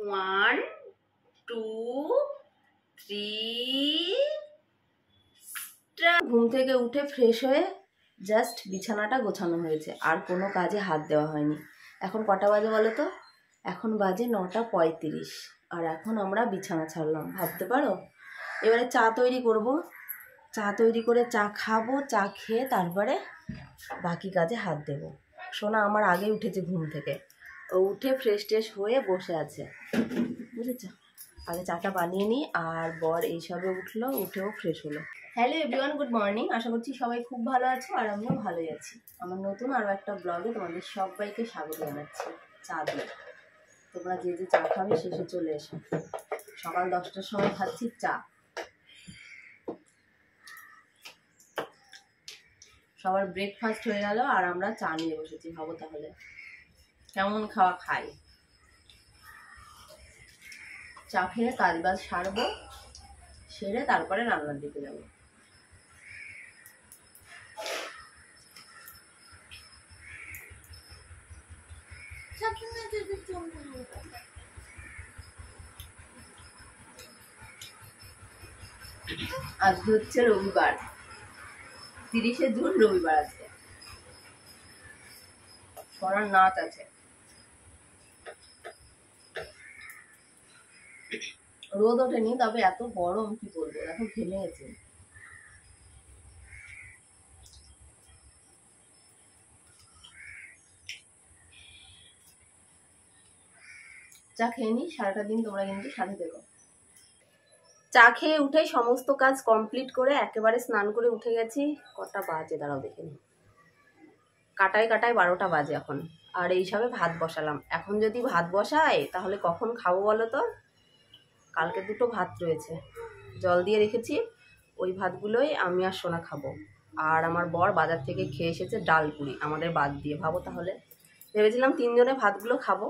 1 2 3 ঘুম থেকে উঠে ফ্রেশ হয়ে জাস্ট বিছানাটা গোছানো হয়েছে, আর কোনো কাজে হাত দেওয়া হয়নি। এখন কটা বাজে বলো তো? এখন বাজে 9:35, আর এখন আমরা বিছানা ছাড়লাম, ভাবতে পারো। এবারে চা তৈরি করব, চা তৈরি করে চা খাবো, চা খেয়ে তারপরে বাকি কাজে হাত দেব। সোনা আমার আগে উঠেছে ঘুম থেকে, ও উঠে ফ্রেশ ট্রেশ হয়ে বসে আছে, বুঝেছ? আগে চাটা বানিয়ে নিই, আর বর এইসবে উঠলো, উঠেও ফ্রেশ হলো। Hello everyone, good morning. আশা করছি সবাই খুব ভালো আছো, আর আমিও ভালোই আছি। আমার নতুন আরও একটা ব্লগে তোমাদের সবাইকে স্বাগত জানাচ্ছি। চা দিয়ে তোমরা যে যে চা খাবে শেষে চলে এসো। সকাল 10টার সময় খাচ্ছি চা। সবার ব্রেকফাস্ট হয়ে গেল, আর আমরা চা নিয়ে বসেছি। ভাবো তাহলে কেমন খাওয়া খাই। চা খেয়ে কাজ বাজ সারবো, সেরে তারপরে রান্নার দিকে যাবো। আজকে হচ্ছে রবিবার, 30শে জুন রবিবার। আজকে সরার নাচ আছে। রোদ ওঠেনি, তবে এত গরম কি বলবো, এখন ঘেমে গেছে। চা খেয়ে নি, সারাটা দিন তোমরা কিন্তু সাথে থেকো। চা খেয়ে উঠে সমস্ত কাজ কমপ্লিট করে একেবারে স্নান করে উঠে গেছি। কটা বাজে দাঁড়াও দেখে নি, কাটায় 12টা বাজে এখন। আর এইসবে ভাত বসালাম। এখন যদি ভাত বসাই তাহলে কখন খাবো বলো তো? কালকে 2টো ভাত রয়েছে, জল দিয়ে রেখেছি, ওই ভাতগুলোই আমি আর সোনা খাবো। আর আমার বর বাজার থেকে খেয়ে এসেছে ডাল পুরি, আমাদের বাদ দিয়ে। ভাবো তাহলে, ভেবেছিলাম 3 জনে ভাতগুলো খাবো,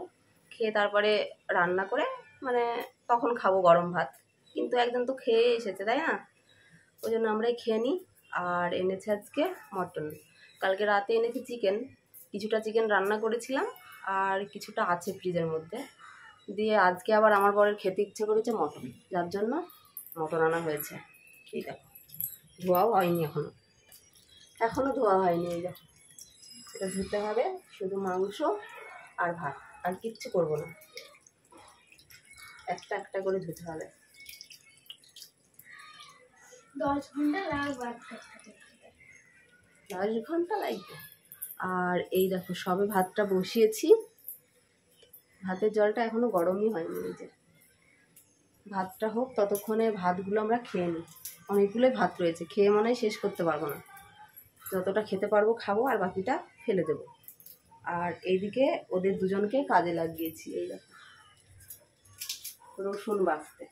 খেয়ে তারপরে রান্না করে মানে তখন খাবো গরম ভাত, কিন্তু একজন তো খেয়ে এসেছে, তাই না? ওই জন্য আমরাই খেয়ে নিই। আর এনেছে আজকে মটন, কালকে রাতে এনেছে চিকেন, কিছুটা চিকেন রান্না করেছিলাম, আর কিছুটা আছে ফ্রিজের মধ্যে। দিয়ে আজকে আবার আমার বরের খেতে ইচ্ছে করেছে মটন, যার জন্য মটন আনা হয়েছে। এই দেখো, ধোয়াও হয়নি এখনো ধোয়া হয়নি। এই দেখো, এটা ধুতে হবে, শুধু মাংস আর ভাত, আর কিচ্ছু করবো না, একটা একটা করে ধুতে হবে। 10 ঘন্টা লাগবে। 10 ঘন্টা লাগবে। আর এই দেখো, সবে ভাতটা বসিয়েছি, ভাতের জলটা এখনো গরমই হয়নি। এই যে ভাতটা হোক, ততক্ষণে ভাতগুলো আমরা খেয়ে নিই। অনেকগুলোই ভাত রয়েছে, খেয়ে মনে হয় শেষ করতে পারবো না। যতটা খেতে পারবো খাবো, আর বাকিটা ফেলে দেবো। আর এইদিকে ওদের দুজনকে কাজে লাগিয়েছি। এই দেখো, রসুন বাছতে,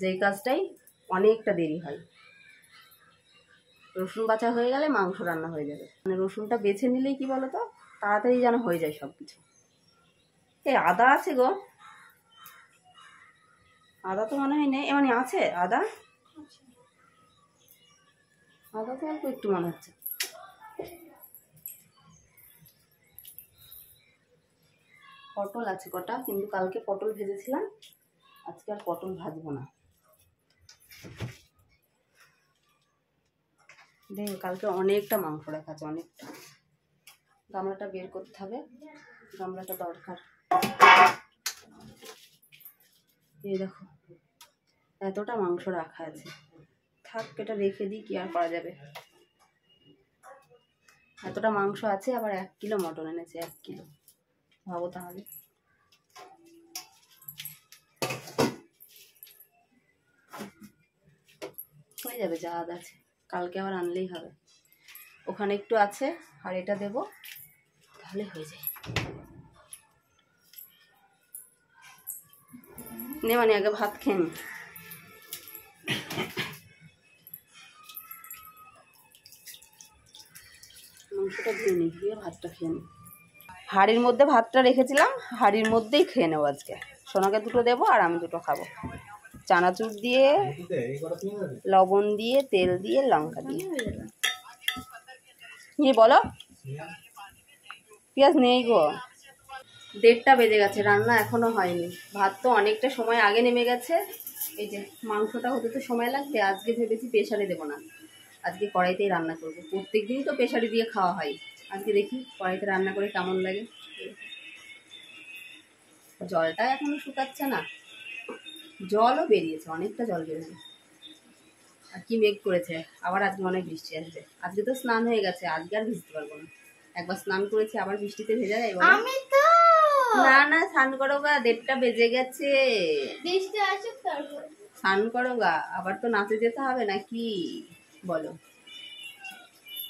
যেই কাজটাই অনেকটা দেরি হয়। রসুন বাছা হয়ে গেলে মাংস রান্না হয়ে যাবে। মানে রসুনটা বেছে নিলেই কি বলো তো, তাড়াতাড়ি যেন হয়ে যায় সব কিছু। এই আদা আছে গো, আদা তো মনে হয় নেই, মানে আছে আদা, আদা তো অল্প একটু মনে হচ্ছে। পটল আছে কটা, কিন্তু কালকে পটল ভেজেছিলাম, আজকে আর পটল ভাজবো না। দেখো কালকে অনেকটা মাংস রাখা আছে, অনেকটা। গামলাটা বের করতে হবে, গামলাটা দরকার। এই দেখো, এতটা মাংস রাখা আছে, থাক, এটা রেখে দিই, কি আর করা যাবে। এতটা মাংস আছে, আবার 1 কিলো মটন এনেছে, 1 কিলো। ভাবো তাহলে। হয়ে যাবে যা আদা আছে, কালকে আবার আনলেই হবে। ওখানে একটু আছে, আর এটা দেবো, তাহলে হয়ে যায়। নে মানে আগে ভাত খেয়ে নি। মাংসটা ধুয়ে নি, ধুয়ে ভাতটা খেয়ে নি। হাঁড়ির মধ্যে ভাতটা রেখেছিলাম, হাঁড়ির মধ্যেই খেয়ে নেবো আজকে। সোনাকে 2টো দেবো, আর আমি 2টো খাবো। চানাচুর দিয়ে, লবণ দিয়ে, তেল দিয়ে, লঙ্কা দিয়ে। কি বলো? পেঁয়াজ নেই গো। 1:30 বেজে গেছে, রান্না এখনো হয়নি। ভাত তো অনেকটা সময় আগে নেমে গেছে। এই যে মাংসটা হতে তো সময় লাগবে। আজকে ভেবেছি প্রেশারে দেবো না, আজকে কড়াইতেই রান্না করবো। প্রত্যেক দিনই তো প্রেশারে দিয়ে খাওয়া হয়, আজকে দেখি কড়াইতে রান্না করে কেমন লাগে। জলটা এখনো শুকাচ্ছে না, জলও বেরিয়েছে, অনেকটা জল বেরিয়েছে। আর কি মেঘ করেছে, আবার আজকে অনেক বৃষ্টি আসবে। আজকে তো স্নান হয়ে গেছে, আজকে আর ভিজতে পারবো না। একবার স্নান করেছি, আবার বৃষ্টিতে ভেজা যায় বলো? আমি তো না না, স্নান করো গা, 1:30 বেজে গেছে। বৃষ্টি আসুক তারপর। স্নান করো গা, আবার তো নাচে যেতে হবে নাকি বলো?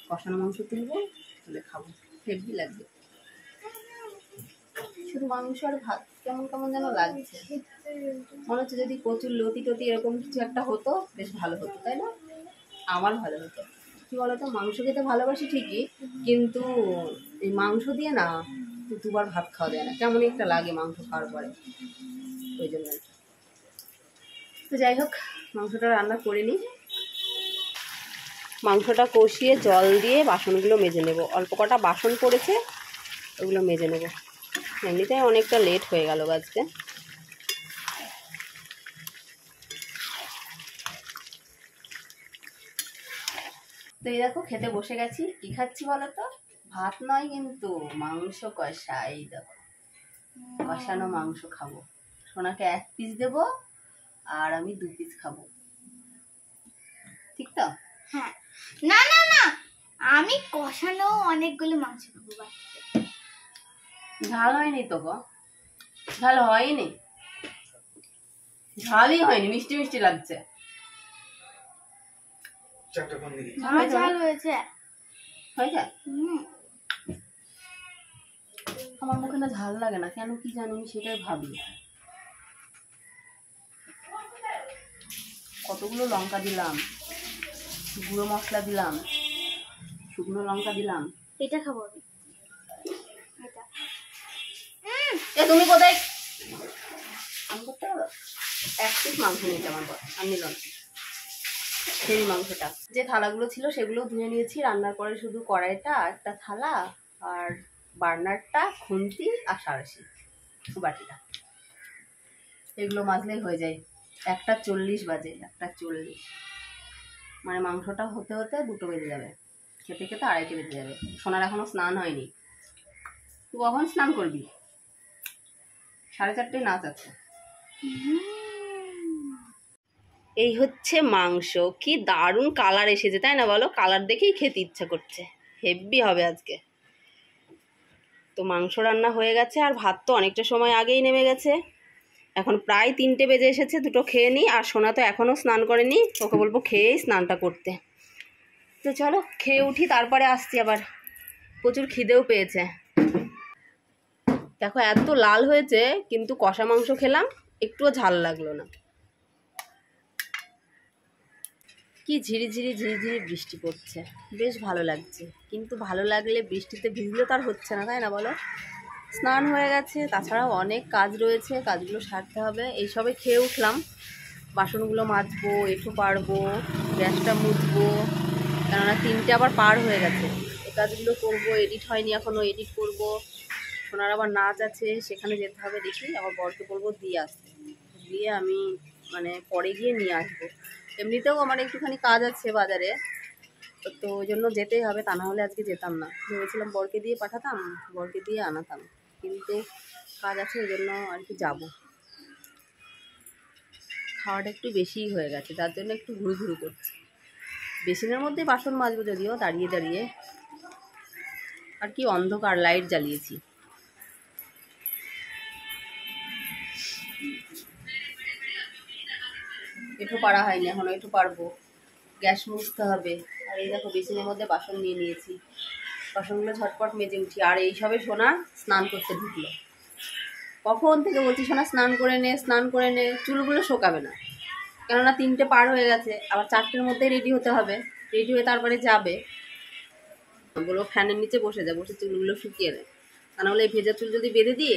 কষানো মাংস তুলবো, তুলে খাবো, হেভি লাগবে। শুধু মাংস আর ভাত কেমন কেমন যেন লাগছে। মনে হচ্ছে যদি কচুর লতি টতি এরকম কিছু একটা হতো বেশ ভালো হতো, তাই না? আমার ভালো হতো। কি বলতো, মাংস খেতে ভালোবাসি ঠিকই, কিন্তু এই মাংস দিয়ে না দুবার ভাত খাওয়া যায় না, কেমন একটা লাগে মাংস খাওয়ার পরে, ওই জন্য। তো যাই হোক, মাংসটা রান্না করে নিই। মাংসটা কষিয়ে জল দিয়ে বাসনগুলো মেজে নেব। অল্প কটা বাসন পড়েছে, ওগুলো মেজে নেব। এমনিতেই অনেকটা লেট হয়ে গেল আজকে। তো এই দেখো খেতে বসে গেছি। কি খাচ্ছি বলো তো? ভাত নয় কিন্তু, মাংস কষা। এই দেখো, কষানো মাংস খাবো। সোনাকে 1 পিস দেবো আর আমি 2 পিস খাবো, ঠিক তো? হ্যাঁ, না না না, আমি কষানো অনেকগুলো মাংস খাবো বাড়িতে। ঝাল হয়নি তো গো, ঝাল হয়নি, ঝালই হয়নি, মিষ্টি মিষ্টি লাগছে। ঝাল হয়েছে। হয়েছে? হুম। আমার মুখে না ঝাল লাগে না কেন কি জানি, আমি সেটাই ভাবি। কতগুলো লঙ্কা দিলাম, গুঁড়ো মশলা দিলাম, শুকনো লঙ্কা দিলাম। এটা খাবো আমি, এটা। এ তুমি কোথায়? আমি করতে পারো? 1 পিস মাংস নিয়েছে আমার বর, আমি নিলাম সেই মাংসটা। যে থালাগুলো ছিল সেগুলো ধুয়ে নিয়েছি। রান্নার পরে শুধু কড়াইটা, একটা থালা, আর বার্নারটা, খুন্তি আর সাঁড়াশি বাটিটা, এগুলো মাজলেই হয়ে যায়। 1:40 বাজে, 1:40, মানে মাংসটা হতে হতে 2টো বেজে যাবে, খেতে খেতে 2:30 বেজে যাবে। সোনার এখনো স্নান হয়নি। তুই কখন স্নান করবি? 4:30 নাচ আছে। এই হচ্ছে মাংস। কি দারুণ কালার এসেছে, তাই না বলো? কালার দেখেই খেতে ইচ্ছা করছে, হেভি হবে আজকে। তো মাংস রান্না হয়ে গেছে, আর ভাত তো অনেকটা সময় আগেই নেমে গেছে। এখন প্রায় 3টে বেজে এসেছে, 2টো খেয়ে নিই। আর সোনা তো এখনও স্নান করেনি, ওকে বলবো খেয়েই স্নানটা করতে। তো চলো খেয়ে উঠি, তারপরে আসছি আবার। প্রচুর খিদেও পেয়েছে। দেখো এত লাল হয়েছে, কিন্তু কষা মাংস খেলাম, একটুও ঝাল লাগলো না। কি ঝিরিঝিরি ঝিরিঝিরি বৃষ্টি পড়ছে, বেশ ভালো লাগছে। কিন্তু ভালো লাগলে বৃষ্টিতে ভিজলে তো আর হচ্ছে না, তাই না বলো? স্নান হয়ে গেছে, তাছাড়াও অনেক কাজ রয়েছে, কাজগুলো সারতে হবে। এইসবে খেয়ে উঠলাম, বাসনগুলো মাজবো, এঁঠো পারবো, গ্যাসটা মুছবো, কেননা 3টে আবার পার হয়ে গেছে। এই কাজগুলো করবো, এডিট হয়নি এখনও, এডিট করবো। সোনার আবার নাচ আছে, সেখানে যেতে হবে। দেখি আবার বরকে বলবো দিয়ে আসতে, দিয়ে আমি মানে পরে গিয়ে নিয়ে আসবো। এমনিতেও আমার একটুখানি কাজ আছে বাজারে, তো ওই জন্য যেতেই হবে, তা না হলে আজকে যেতাম না। ভেবেছিলাম বরকে দিয়ে পাঠাতাম, বরকে দিয়ে আনাতাম, কিন্তু কাজ আছে, ওই জন্য আর কি যাবো। খাওয়াটা একটু বেশিই হয়ে গেছে, যার জন্য একটু ঘুরু ঘুরু করছে। বেসিনের মধ্যে বাসন মাজবো যদিও, দাঁড়িয়ে দাঁড়িয়ে। আর কি অন্ধকার, লাইট জ্বালিয়েছি। এঁঠো পাড়া হয়নি এখনো, এঁঠো পারবো, গ্যাস মুছতে হবে। আর এই দেখো বেসিনের মধ্যে বাসন নিয়ে নিয়েছি, বাসনগুলো ঝটপট মেজে উঠি। আর এই সবে সোনা স্নান করতে ঢুকলো। কখন থেকে বলছি সোনা স্নান করে নে, স্নান করে নে। চুলগুলো শোকাবে না, কেননা 3টে পার হয়ে গেছে, আবার 4টের মধ্যে রেডি হতে হবে। রেডি হয়ে তারপরে যাবে। বলবো ফ্যানের নিচে বসে যা, বসে চুলগুলো শুকিয়ে নেয়, তা নাহলে এই ভেজা চুল যদি বেঁধে দিই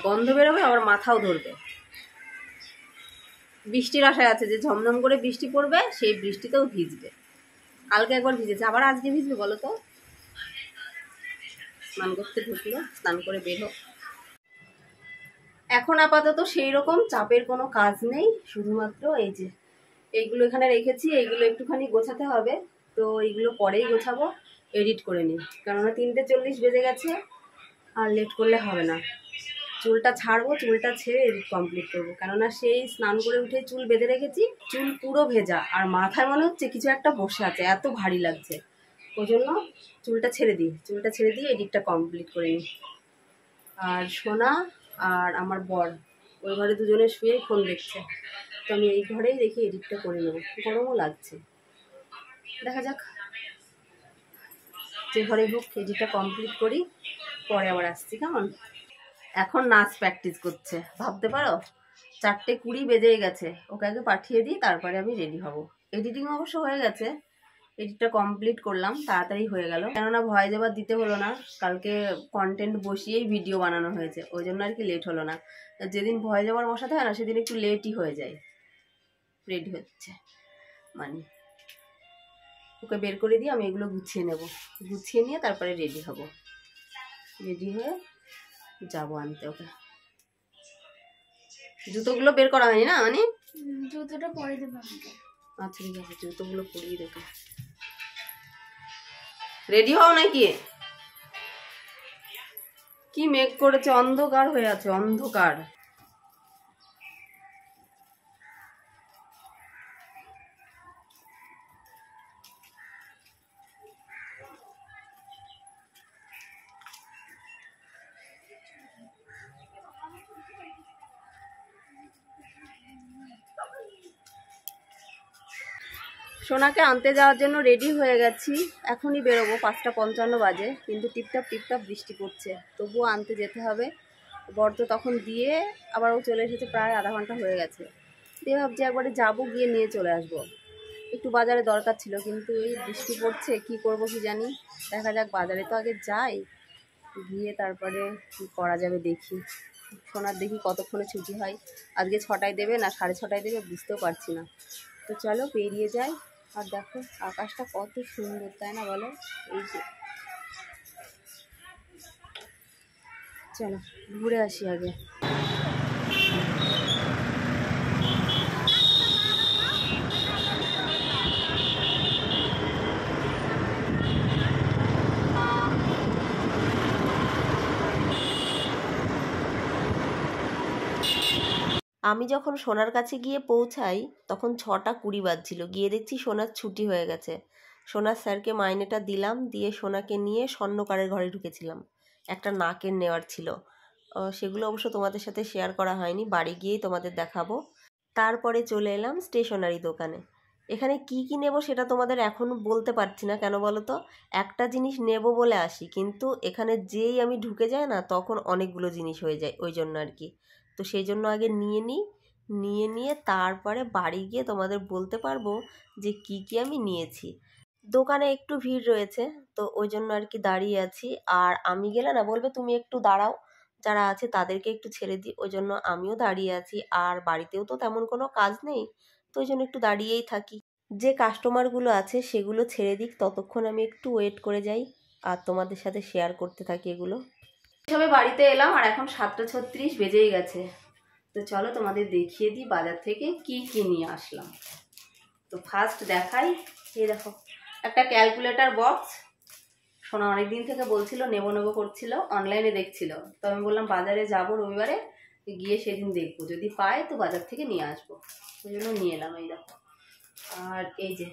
গন্ধ বেরোবে, আবার মাথাও ধরবে। বৃষ্টির আশায় আছে যে ঝমঝম করে বৃষ্টি পড়বে, সেই বৃষ্টিতেও ভিজবে। কালকে একবার ভিজেছে, আবার আজকে ভিজবে বলো তো? স্নান করতে ঢুকলো, স্নান করে বের হোক। এখন আপাতত সেই রকম চাপের কোনো কাজ নেই, শুধুমাত্র এই যে এইগুলো এখানে রেখেছি, এইগুলো একটুখানি গোছাতে হবে। তো এইগুলো পরেই গোছাবো, এডিট করে নিই, কেননা 3:40 বেজে গেছে, আর লেট করলে হবে না। চুলটা ছাড়বো, চুলটা ছেড়ে এডিট কমপ্লিট করবো, কেননা সেই স্নান করে উঠে চুল বেঁধে রেখেছি, চুল পুরো ভেজা, আর মাথায় মনে হচ্ছে কিছু একটা বসে আছে, এত ভারী লাগছে। ওই জন্য চুলটা ছেড়ে দিয়ে এডিটটা কমপ্লিট করে নিই। আর সোনা আর আমার বর ওই ঘরে দুজনে শুয়ে ফোন দেখছে, তো আমি এই ঘরেই দেখি এডিটটা করে নেবো, গরমও লাগছে। দেখা যাক, যে ঘরে হোক এডিটটা কমপ্লিট করি, পরে আবার আসছি। কেমন? এখন নাচ প্র্যাকটিস করছে, ভাবতে পারো 4:20 বেজেই গেছে। ওকে আগে পাঠিয়ে দিই, তারপরে আমি রেডি হব। এডিটিং অবশ্য হয়ে গেছে, এডিটটা কমপ্লিট করলাম, তাড়াতাড়ি হয়ে গেল, কেননা ভয়েস ওভার দিতে হলো না। কালকে কন্টেন্ট বসিয়েই ভিডিও বানানো হয়েছে, ওই জন্য আর কি লেট হলো না। যেদিন ভয়েস ওভার বসাতে হয় না, সেদিন একটু লেটই হয়ে যায়। রেডি হচ্ছে মানে, ওকে বের করে দিয়ে আমি এগুলো গুছিয়ে নেব, গুছিয়ে নিয়ে তারপরে রেডি হব। রেডি হয়ে যাবো আনতে ওকে। জুতোগুলো বের করা হয়নি না মানে? জুতোটা পরে দেবো আমাকে। আচ্ছা ঠিক আছে, জুতোগুলো পরিয়ে দেখো। রেডি হও নাকি? কি মেঘ করেছে, অন্ধকার হয়ে আছে, অন্ধকার। সোনাকে আনতে যাওয়ার জন্য রেডি হয়ে গেছি, এখনই বেরোবো, 5:55 বাজে, কিন্তু টিপটাপ বৃষ্টি পড়ছে, তবুও আনতে যেতে হবে। বর তো তখন দিয়ে আবার ও চলে এসেছে, প্রায় আধা ঘন্টা হয়ে গেছে। দিয়ে ভাবছি একবারে যাবো, গিয়ে নিয়ে চলে আসবো। একটু বাজারে দরকার ছিল, কিন্তু এই বৃষ্টি পড়ছে, কি করব কি জানি। দেখা যাক, বাজারে তো আগে যাই, গিয়ে তারপরে কি করা যাবে দেখি। সোনার দেখি কতক্ষণে ছুটি হয়, আজকে 6টায় দেবে না 6:30টায় দেবে, বুঝতেও পারছি না। তো চলো পেরিয়ে যাই। আর দেখো আকাশটা কত সুন্দর, তাই না বলো? এই যে, চলো ঘুরে আসি আগে। আমি যখন সোনার কাছে গিয়ে পৌঁছাই, তখন 6:20 বাজছিল। গিয়ে দেখছি সোনার ছুটি হয়ে গেছে। সোনার স্যারকে মাইনেটা দিলাম, দিয়ে সোনাকে নিয়ে স্বর্ণকারের ঘরে ঢুকেছিলাম। একটা নাকের নেওয়ার ছিল, সেগুলো অবশ্য তোমাদের সাথে শেয়ার করা হয়নি, বাড়ি গিয়েই তোমাদের দেখাবো। তারপরে চলে এলাম স্টেশনারি দোকানে। এখানে কি কি নেব সেটা তোমাদের এখন বলতে পারছি না, কেন বলো তো? একটা জিনিস নেব বলে আসি, কিন্তু এখানে যেই আমি ঢুকে যাই না, তখন অনেকগুলো জিনিস হয়ে যায়, ওই জন্য আর কি। তো সেই জন্য আগে নিয়ে তারপরে বাড়ি গিয়ে তোমাদের বলতে পারবো যে কি কি আমি নিয়েছি। দোকানে একটু ভিড় রয়েছে, তো ওই জন্য আর কি দাঁড়িয়ে আছি। আর আমি গেলে না বলবে তুমি একটু দাঁড়াও, যারা আছে তাদেরকে একটু ছেড়ে দিই, ওই জন্য আমিও দাঁড়িয়ে আছি। আর বাড়িতেও তো তেমন কোনো কাজ নেই, তো ওই জন্য একটু দাঁড়িয়েই থাকি। যে কাস্টমারগুলো আছে সেগুলো ছেড়ে দিক, ততক্ষণ আমি একটু ওয়েট করে যাই, আর তোমাদের সাথে শেয়ার করতে থাকি এগুলো। সবে বাড়িতে এলাম, আর এখন 7:36 বেজেই গেছে। তো চলো তোমাদের দেখিয়ে দিই বাজার থেকে কি কি নিয়ে আসলাম। তো ফার্স্ট দেখাই, এই দেখো একটা ক্যালকুলেটর বক্স। সোনা অনেকদিন থেকে বলছিল, নেবো করছিল, অনলাইনে দেখছিল। তো আমি বললাম বাজারে যাব রবিবারে, গিয়ে সেদিন দেখবো, যদি পাই তো বাজার থেকে নিয়ে আসবো, ওই জন্য নিয়ে এলাম। এই দেখো, আর এই যে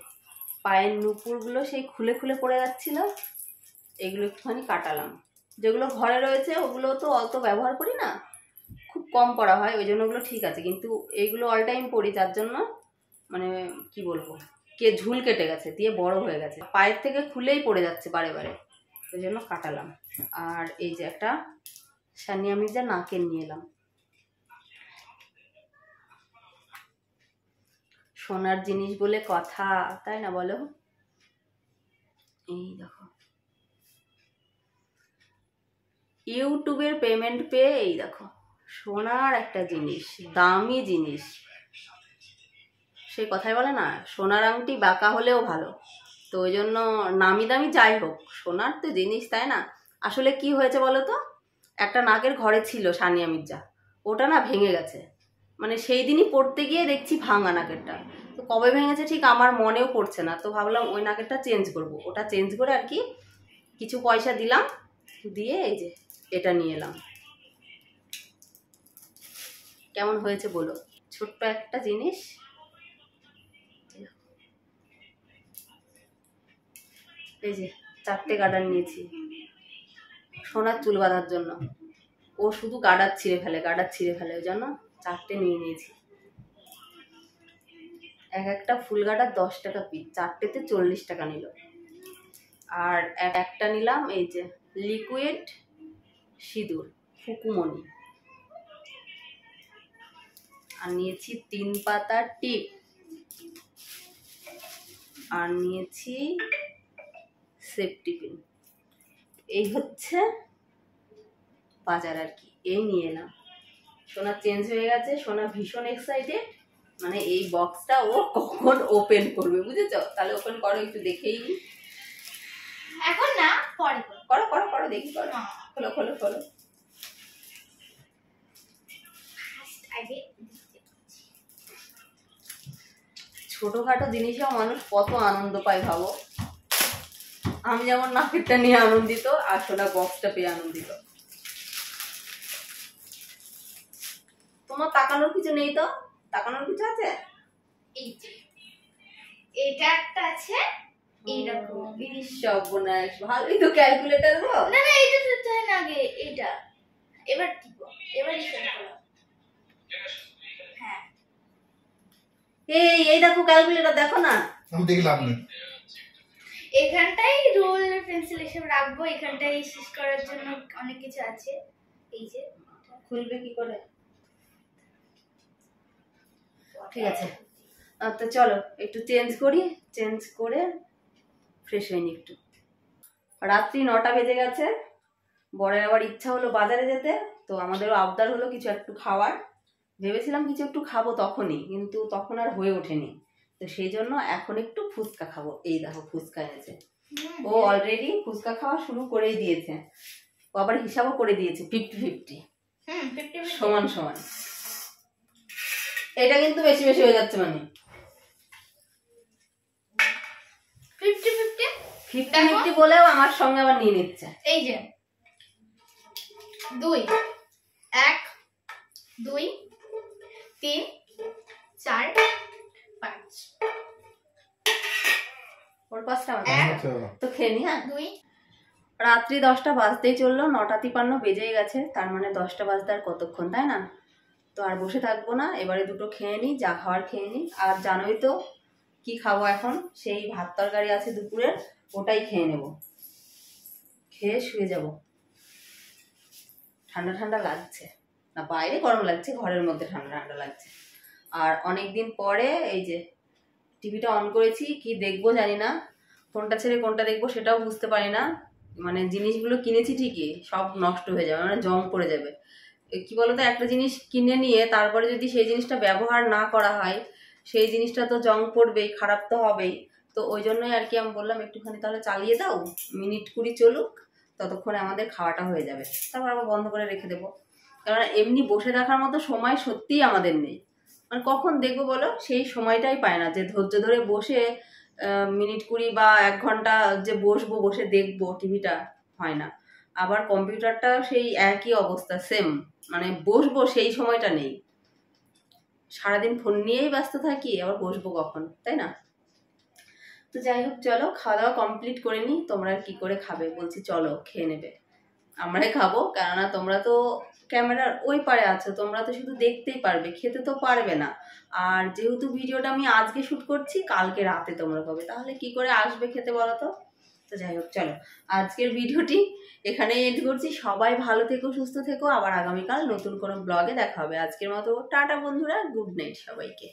পায়ের নুপুরগুলো সেই খুলে পড়ে যাচ্ছিল, এগুলো একটুখানি কাটালাম। যেগুলো ঘরে রয়েছে ওগুলো তো অত ব্যবহার করি না, খুব কম করা হয়, ওই জন্য ওগুলো ঠিক আছে। কিন্তু এইগুলো অল টাইম পরি, যার জন্য মানে কি বলবো, ঝুল কেটে গেছে, দিয়ে বড় হয়ে গেছে, পায়ের থেকে খুলেই পড়ে যাচ্ছে বারে, ওই জন্য কাটালাম। আর এই যে একটা সানিয়া মির্জা নাকের নিয়ে এলাম। সোনার জিনিস বলে কথা, তাই না বলো? এই দেখো, ইউটিউবের পেমেন্ট পেয়ে এই দেখো সোনার একটা জিনিস, দামি জিনিস। সেই কথাই বলে না, সোনার আংটি বাঁকা হলেও ভালো, তো ওই জন্য নামি দামি যাই হোক, সোনার তো জিনিস, তাই না? আসলে কি হয়েছে বলো তো, একটা নাকের ঘরে ছিল সানিয়া মির্জা, ওটা না ভেঙে গেছে, মানে সেই দিনই পড়তে গিয়ে দেখছি ভাঙা নাকেরটা। তো কবে ভেঙেছে ঠিক আমার মনেও পড়ছে না, তো ভাবলাম ওই নাকেরটা চেঞ্জ করব। ওটা চেঞ্জ করে আর কি কিছু পয়সা দিলাম, দিয়ে এই যে এটা নিয়ে এলাম। কেমন হয়েছে বলো? ছোট্ট একটা জিনিস, এই যে 4টে গার্ডার নিয়েছি সোনার চুল বাঁধার জন্য। ও শুধু গার্ডার ছিঁড়ে ফেলে, ওই জন্য 4টে নিয়ে নিয়েছি। একটা ফুল গার্ডার 10 টাকা পিস, 4টেতে 40 টাকা নিল। আর একটা নিলাম এই যে লিকুইড সিঁদুর ফুকুমনি, আর নিয়েছি 3 পাতা টিপ, আর নিয়েছি সেফটি পিন। এই হচ্ছে বাজার আর কি, এই নিয়ে এলাম। সোনা চেঞ্জ হয়ে গেছে, সোনা ভীষণ এক্সাইটেড, মানে এই বক্সটা ও কখন ওপেন করবে বুঝেছো? তাহলে ওপেন করো, একটু দেখেই নি। এখন না, পরে করো করো করো, দেখি করো, খোলো খোলো খোলো। আগে ছোটখাটো জিনিসেও মানুষ কত আনন্দ পায় ভাবো। আমি যেমন নাকেরটা নিয়ে আনন্দিত, আর সোনা বক্সটা পেয়ে আনন্দিত। তোমার তাকানোর কিছু নেই তো? তাকানোর কিছু আছে? এই যে এটা একটা আছে এইরকম। সর্বনাশ, ভালোই তো ক্যালকুলেটর গো। না না, এটা তো চাই না, আগে এটা। এবার টিপ, এবার হিসাব করো। হ্যাঁ, এই দেখো ক্যালকুলেটর, দেখো না। আমি দেখলাম না। এখানটাই রোল পেন্সিল এসব রাখবো, এখানটাই শেষ করার জন্য অনেক কিছু আছে। এই যে খুলবে কি করে? ঠিক আছে, তো চলো একটু চেঞ্জ করি, চেঞ্জ করে ফ্রেশ হয়নি একটু। রাত্রি 9টা বেজে গেছে, বরের আবার ইচ্ছা হলো বাজারে যেতে, তো আমাদেরও আবদার হলো কিছু একটু খাওয়ার। ভেবেছিলাম কিছু একটু খাবো তখনই, কিন্তু তখন আর হয়ে ওঠেনি। তো সেই জন্য এখন একটু ফুচকা খাবো। এই দেখো ফুচকা এনেছে, ও অলরেডি ফুচকা খাওয়া শুরু করেই দিয়েছে। ও আবার হিসাবও করে দিয়েছে 50-50, 50 সমান সমান। এটা কিন্তু বেশি বেশি হয়ে যাচ্ছে, মানে 50 50-50 বলেও আমার সঙ্গে আবার নিয়ে নিচ্ছে। এই যে 2 1 2 3 4 5 ওর পাঁচটা আমার আচ্ছা, তো খেয়ে নি। হ্যাঁ, 2 রাত্রি 10টা বাজতেই চললো, 9:53 বেজেই গেছে, তার মানে 10টা বাজতে আর কতক্ষণ, তাই না? তো আর বসে থাকবো না, এবারে দুটো খেয়ে নিই, যা খাওয়ার খেয়ে নিই। আর জানোই তো কি খাবো এখন, সেই ভাত তরকারি আছে দুপুরের, ওটাই খেয়ে নেব, খেয়ে শুয়ে যাব। ঠান্ডা ঠান্ডা লাগছে না, বাইরে গরম লাগছে, ঘরের মধ্যে ঠান্ডা ঠান্ডা লাগছে। আর অনেকদিন পরে এই যে টিভিটা অন করেছি, কি দেখবো জানি না, কোনটা ছেড়ে কোনটা দেখবো সেটাও বুঝতে পারি না। মানে জিনিসগুলো কিনেছি ঠিকই, সব নষ্ট হয়ে যাবে, মানে জং পড়ে যাবে। কি বলতো, একটা জিনিস কিনে নিয়ে তারপরে যদি সেই জিনিসটা ব্যবহার না করা হয়, সেই জিনিসটা তো জং পড়বেই, খারাপ তো হবেই। তো ওই জন্যই আর কি আমি বললাম একটুখানি তাহলে চালিয়ে দাও, মিনিট 20 চলুক, ততক্ষণে আমাদের খাওয়াটা হয়ে যাবে, তারপর আবার বন্ধ করে রেখে দেবো। কারণ এমনি বসে দেখার মতো সময় সত্যিই আমাদের নেই। মানে কখন দেখবো বলো, সেই সময়টাই পায় না, যে ধৈর্য ধরে বসে মিনিট 20 বা 1 ঘন্টা যে বসবো, বসে দেখবো টিভিটা, হয় না। আবার কম্পিউটারটা সেই একই অবস্থা, সেম, মানে বসবো সেই সময়টা নেই। সারাদিন ফোন নিয়েই ব্যস্ত থাকি, আবার বসবো কখন, তাই না? তো যাই হোক, চলো খাওয়া দাওয়া কমপ্লিট করে নিই। তোমরা কি করে খাবে বলছি, চলো খেয়ে নেবে, আমরাই খাবো, কেননা তোমরা তো ক্যামেরার ওই পারে আছো, তোমরা তো শুধু দেখতেই পারবে, খেতে তো পারবে না। আর যেহেতু ভিডিওটা আমি আজকে শুট করছি, কালকে রাতে তোমরা পাবে, তাহলে কি করে আসবে খেতে বলো তো? তো যাই হোক, চলো আজকের ভিডিওটি এখানেই এন্ড করছি। সবাই ভালো থেকো, সুস্থ থেকো, আবার আগামীকাল নতুন কোনো ব্লগে দেখা হবে। আজকের মতো টাটা বন্ধুরা, গুড নাইট সবাইকে।